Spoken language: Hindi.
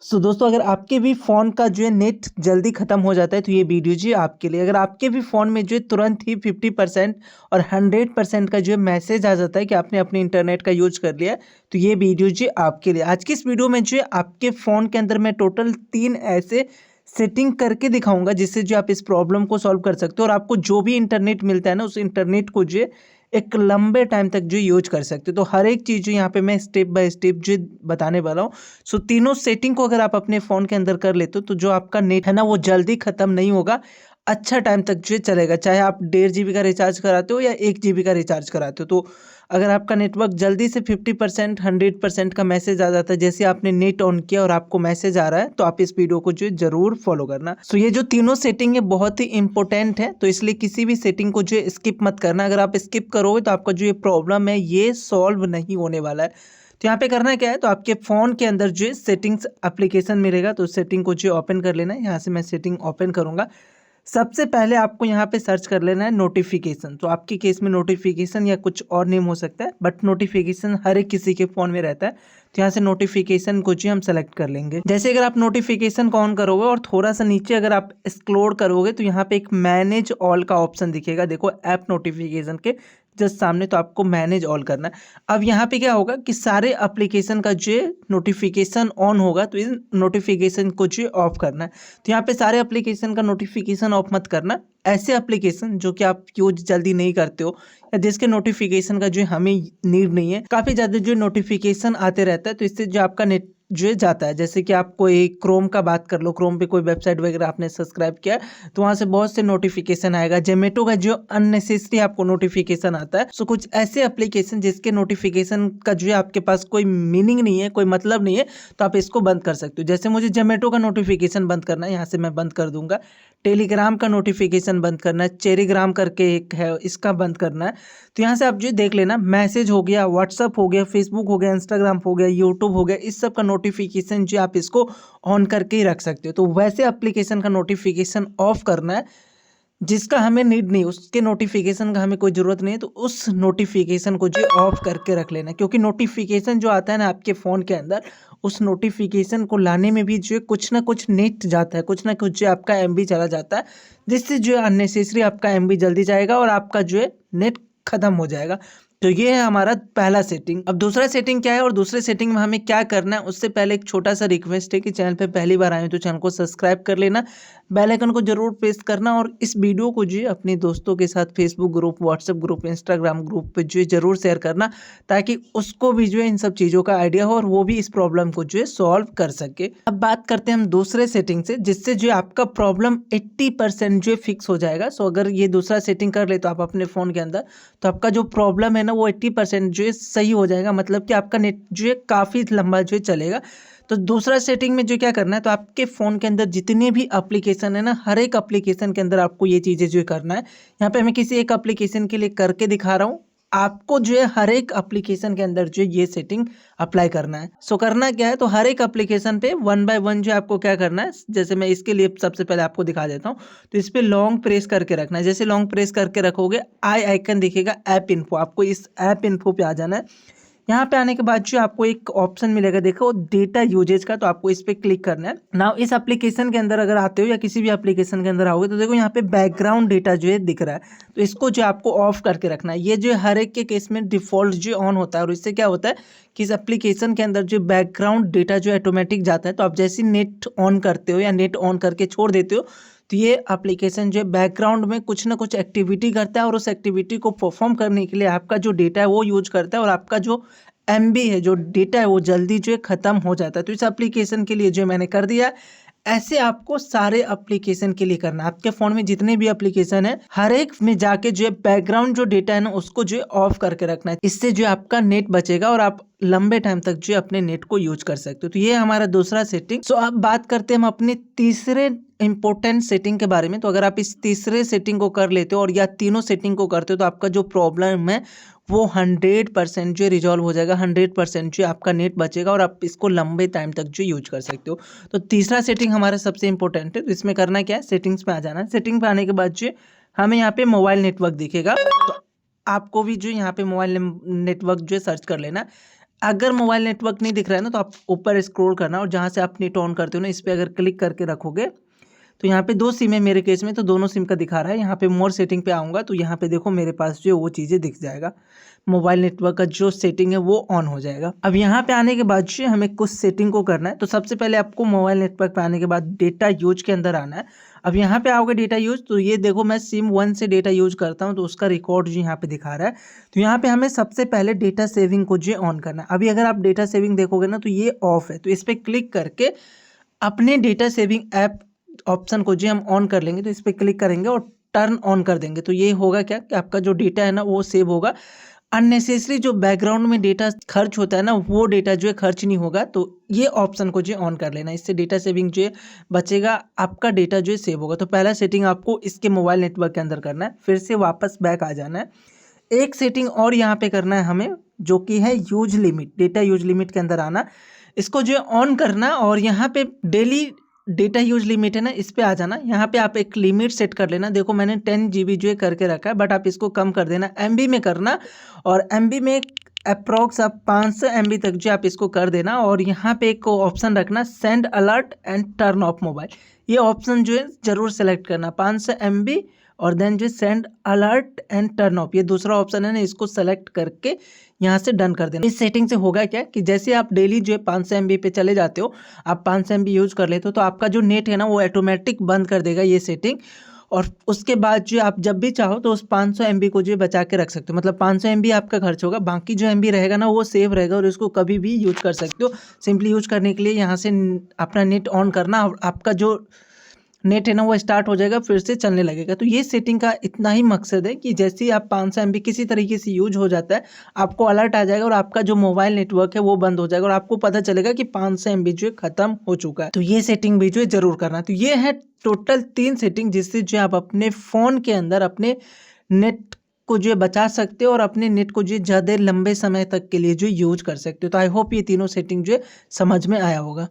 दोस्तों, अगर आपके भी फ़ोन का जो है नेट जल्दी ख़त्म हो जाता है तो ये वीडियो जी आपके लिए। अगर आपके भी फ़ोन में जो है तुरंत ही 50% और 100% का जो है मैसेज आ जाता है कि आपने अपने इंटरनेट का यूज़ कर लिया है, तो ये वीडियो जी आपके लिए। आज की इस वीडियो में जो है आपके फ़ोन के अंदर मैं टोटल 3 ऐसे सेटिंग करके दिखाऊँगा जिससे जो आप इस प्रॉब्लम को सॉल्व कर सकते हो और आपको जो भी इंटरनेट मिलता है ना, उस इंटरनेट को जो है एक लंबे टाइम तक जो यूज़ कर सकते हो। तो हर एक चीज़ जो यहाँ पे मैं स्टेप बाय स्टेप जो बताने वाला हूँ। तीनों सेटिंग को अगर आप अपने फ़ोन के अंदर कर लेते हो तो जो आपका नेट है ना वो जल्दी ख़त्म नहीं होगा, अच्छा टाइम तक जो चलेगा। चाहे आप 1.5 जीबी का रिचार्ज कराते हो या 1 जीबी का रिचार्ज कराते हो। तो अगर आपका नेटवर्क जल्दी से 50% 100% का मैसेज आ जाता है जैसे आपने नेट ऑन किया और आपको मैसेज आ रहा है, तो आप इस वीडियो को जो है ज़रूर फॉलो करना। ये जो तीनों सेटिंग है बहुत ही इंपॉर्टेंट है, तो इसलिए किसी भी सेटिंग को जो है स्किप मत करना। अगर आप स्किप करोगे तो आपका जो ये प्रॉब्लम है ये सॉल्व नहीं होने वाला है। तो यहाँ पे करना क्या है, तो आपके फ़ोन के अंदर जो है सेटिंग्स एप्लीकेशन मिलेगा, तो सेटिंग को जो ओपन कर लेना है। यहाँ से मैं सेटिंग ओपन करूँगा। सबसे पहले आपको यहाँ पे सर्च कर लेना है नोटिफिकेशन। तो आपके केस में नोटिफिकेशन या कुछ और नेम हो सकता है, बट नोटिफिकेशन हर एक किसी के फ़ोन में रहता है। तो यहाँ से नोटिफिकेशन को जो हम सेलेक्ट कर लेंगे। जैसे अगर आप नोटिफिकेशन को ऑन करोगे और थोड़ा सा नीचे अगर आप स्क्रॉल करोगे तो यहाँ पे एक मैनेज ऑल का ऑप्शन दिखेगा। देखो ऐप नोटिफिकेशन के जस्ट सामने, तो आपको मैनेज ऑल करना है। अब यहाँ पे क्या होगा कि सारे एप्लीकेशन का जो नोटिफिकेशन ऑन होगा, तो इस नोटिफिकेशन को जो ऑफ करना है। तो यहाँ पे सारे एप्लीकेशन का नोटिफिकेशन ऑफ मत करना। ऐसे एप्लीकेशन जो कि आप यूज जल्दी नहीं करते हो या जिसके नोटिफिकेशन का जो हमें नीड नहीं है, काफ़ी ज़्यादा जो नोटिफिकेशन आते रहता है, तो इससे जो आपका नेट जो है जाता है। जैसे कि आप कोई क्रोम का बात कर लो, क्रोम पे कोई वेबसाइट वगैरह आपने सब्सक्राइब किया तो वहाँ से बहुत से नोटिफिकेशन आएगा। जोमेटो का जो अननेसेसरी आपको नोटिफिकेशन आता है, सो कुछ ऐसे एप्लीकेशन जिसके नोटिफिकेशन का जो है आपके पास कोई मीनिंग नहीं है, कोई मतलब नहीं है, तो आप इसको बंद कर सकते हो। जैसे मुझे जोमेटो का नोटिफिकेशन बंद करना है, यहाँ से मैं बंद कर दूंगा। टेलीग्राम का नोटिफिकेशन बंद करना है, चेरीग्राम करके एक है, इसका बंद करना है। तो यहाँ से आप जो देख लेना, मैसेज हो गया, व्हाट्सअप हो गया, फेसबुक हो गया, इंस्टाग्राम हो गया, यूट्यूब हो गया, इस सब का नोटिफिकेशन जो आप इसको ऑन करके ही रख सकते हो। तो वैसे एप्लीकेशन का नोटिफिकेशन ऑफ करना है जिसका हमें नीड नहीं, उसके नोटिफिकेशन का हमें कोई ज़रूरत नहीं है, तो उस नोटिफिकेशन को जो ऑफ करके रख लेना। क्योंकि नोटिफिकेशन जो आता है ना आपके फ़ोन के अंदर, उस नोटिफिकेशन को लाने में भी जो है कुछ ना कुछ नेट जाता है, कुछ ना कुछ जो आपका एमबी चला जाता है, जिससे जो है अननेसेसरी आपका एमबी जल्दी जाएगा और आपका जो है नेट ख़त्म हो जाएगा। तो ये है हमारा पहला सेटिंग। अब दूसरा सेटिंग क्या है और दूसरे सेटिंग में हमें क्या करना है, उससे पहले एक छोटा सा रिक्वेस्ट है कि चैनल पे पहली बार आए हो तो चैनल को सब्सक्राइब कर लेना, बेल आइकन को जरूर प्रेस करना और इस वीडियो को जो है अपने दोस्तों के साथ Facebook group, WhatsApp group, Instagram group पे जो है जरूर शेयर करना, ताकि उसको भी जो है इन सब चीज़ों का आइडिया हो और वो भी इस प्रॉब्लम को जो है सॉल्व कर सके। अब बात करते हैं हम दूसरे सेटिंग से, जिससे जो है आपका प्रॉब्लम 80% जो है फिक्स हो जाएगा। सो अगर ये दूसरा सेटिंग कर ले तो आप अपने फ़ोन के अंदर, तो आपका जो प्रॉब्लम है ना वो 80% जो है सही हो जाएगा। मतलब कि आपका नेट जो है काफ़ी लंबा जो है चलेगा। तो दूसरा सेटिंग में जो क्या करना है, तो आपके फ़ोन के अंदर जितने भी एप्लीकेशन है ना, हर एक एप्लीकेशन के अंदर आपको ये चीज़ें जो करना है। यहाँ पे मैं किसी एक एप्लीकेशन के लिए करके दिखा रहा हूँ। आपको जो है हर एक एप्लीकेशन के अंदर जो है ये सेटिंग अप्लाई करना है। सो करना क्या है, तो हर एक एप्लीकेशन पे वन बाय वन जो है आपको क्या करना है, जैसे मैं इसके लिए सबसे पहले आपको दिखा देता हूँ। तो इस पर लॉन्ग प्रेस करके रखना है। जैसे लॉन्ग प्रेस करके रखोगे, आई आइकन दिखेगा ऐप इन्फो, आपको इस ऐप इन्फो पे आ जाना है। यहाँ पे आने के बाद जो आपको एक ऑप्शन मिलेगा, देखो डेटा यूजेज का, तो आपको इस पे क्लिक करना है। नाउ इस एप्लीकेशन के अंदर अगर आते हो या किसी भी एप्लीकेशन के अंदर आओगे तो देखो यहाँ पे बैकग्राउंड डेटा जो है दिख रहा है, तो इसको जो आपको ऑफ करके रखना है। ये जो हर एक के केस में डिफॉल्ट जो ऑन होता है और इससे क्या होता है कि इस एप्लीकेशन के अंदर जो बैकग्राउंड डेटा जो ऑटोमेटिक जाता है। तो आप जैसे नेट ऑन करते हो या नेट ऑन करके छोड़ देते हो, तो ये एप्लीकेशन जो है बैकग्राउंड में कुछ ना कुछ एक्टिविटी करता है और उस एक्टिविटी को परफॉर्म करने के लिए आपका जो डेटा है वो यूज करता है और आपका जो एमबी है, जो डेटा है, वो जल्दी जो है ख़त्म हो जाता है। तो इस एप्लीकेशन के लिए जो मैंने कर दिया, ऐसे आपको सारे एप्लीकेशन के लिए करना है। आपके फ़ोन में जितने भी एप्लीकेशन है, हर एक में जाके जो है बैकग्राउंड जो डेटा है ना उसको जो है ऑफ करके रखना है। इससे जो है आपका नेट बचेगा और आप लंबे टाइम तक जो है अपने नेट को यूज कर सकते हो। तो ये हमारा दूसरा सेटिंग। सो अब बात करते हैं हम अपने तीसरे इंपॉर्टेंट सेटिंग के बारे में। तो अगर आप इस तीसरे सेटिंग को कर लेते हो और या तीनों सेटिंग को करते हो, तो आपका जो प्रॉब्लम है वो 100% जो रिजॉल्व हो जाएगा। 100% जो आपका नेट बचेगा और आप इसको लंबे टाइम तक जो यूज कर सकते हो। तो तीसरा सेटिंग हमारा सबसे इंपॉर्टेंट है। तो इसमें करना क्या है, सेटिंग्स पे आ जाना है। सेटिंग पे आने के बाद जो हमें यहाँ पे मोबाइल नेटवर्क दिखेगा, तो आपको भी जो यहाँ पे मोबाइल नेटवर्क जो है सर्च कर लेना। अगर मोबाइल नेटवर्क नहीं दिख रहा है ना तो आप ऊपर स्क्रॉल करना और जहाँ से आप नेट ऑन करते हो ना इस पर अगर क्लिक करके रखोगे तो यहाँ पे 2 सिम है मेरे केस में, तो दोनों सिम का दिखा रहा है। यहाँ पे मोर सेटिंग पे आऊँगा तो यहाँ पे देखो मेरे पास जो वो चीज़ें दिख जाएगा, मोबाइल नेटवर्क का जो सेटिंग है वो ऑन हो जाएगा। अब यहाँ पे आने के बाद जो हमें कुछ सेटिंग को करना है, तो सबसे पहले आपको मोबाइल नेटवर्क पे आने के बाद डेटा यूज के अंदर आना है। अब यहाँ पे आओगे डेटा यूज, तो ये देखो मैं सिम 1 से डेटा यूज करता हूँ तो उसका रिकॉर्ड जो यहाँ पे दिखा रहा है। तो यहाँ पे हमें सबसे पहले डेटा सेविंग को जो ऑन करना है। अभी अगर आप डेटा सेविंग देखोगे ना तो ये ऑफ है, तो इस पर क्लिक करके अपने डेटा सेविंग ऐप ऑप्शन को जो हम ऑन कर लेंगे, तो इस पर क्लिक करेंगे और टर्न ऑन कर देंगे। तो ये होगा क्या कि आपका जो डेटा है ना वो सेव होगा, अननेसेसरी जो बैकग्राउंड में डेटा खर्च होता है ना वो डेटा जो है खर्च नहीं होगा। तो ये ऑप्शन को जो ऑन कर लेना, इससे डेटा सेविंग जो है बचेगा, आपका डेटा जो है सेव होगा। तो पहला सेटिंग आपको इसके मोबाइल नेटवर्क के अंदर करना है, फिर से वापस बैक आ जाना है। एक सेटिंग और यहाँ पे करना है हमें, जो कि है use limit, data use limit के अंदर आना, इसको जो है ऑन करना और यहाँ पे डेली डेटा यूज लिमिट है ना इस पे आ जाना। यहाँ पे आप एक लिमिट सेट कर लेना, देखो मैंने 10 GB जो है करके रखा है, बट आप इसको कम कर देना, MB में करना, और MB में अप्रॉक्स आप 500 MB तक जो आप इसको कर देना। और यहाँ पे एक ऑप्शन रखना send alert and turn off mobile, ये ऑप्शन जो है जरूर सेलेक्ट करना, 500 MB और देन जो send alert and turn off, ये दूसरा ऑप्शन है ना, इसको सेलेक्ट करके यहाँ से डन कर देना। इस सेटिंग से होगा क्या कि जैसे आप डेली जो है 500 MB पे चले जाते हो, आप 500 MB यूज कर लेते हो, तो आपका जो नेट है ना वो ऑटोमेटिक बंद कर देगा ये सेटिंग। और उसके बाद जो आप जब भी चाहो तो उस 500 MB को जो बचा के रख सकते हो, मतलब 500 MB आपका खर्च होगा, बाकी जो MB रहेगा ना वो सेव रहेगा और इसको कभी भी यूज कर सकते हो। सिंपली यूज करने के लिए यहाँ से अपना नेट ऑन करना और आपका जो नेट है ना वो स्टार्ट हो जाएगा, फिर से चलने लगेगा। तो ये सेटिंग का इतना ही मकसद है कि जैसे ही आप 500 MB किसी तरीके से यूज हो जाता है, आपको अलर्ट आ जाएगा और आपका जो मोबाइल नेटवर्क है वो बंद हो जाएगा और आपको पता चलेगा कि 500 MB जो है खत्म हो चुका है। तो ये सेटिंग भी जो है जरूर करना। तो ये है टोटल 3 सेटिंग जिससे जो आप अपने फ़ोन के अंदर अपने नेट को जो है बचा सकते हो और अपने नेट को जो है ज़्यादा लंबे समय तक के लिए जो यूज कर सकते हो। तो आई होप ये तीनों सेटिंग जो है समझ में आया होगा।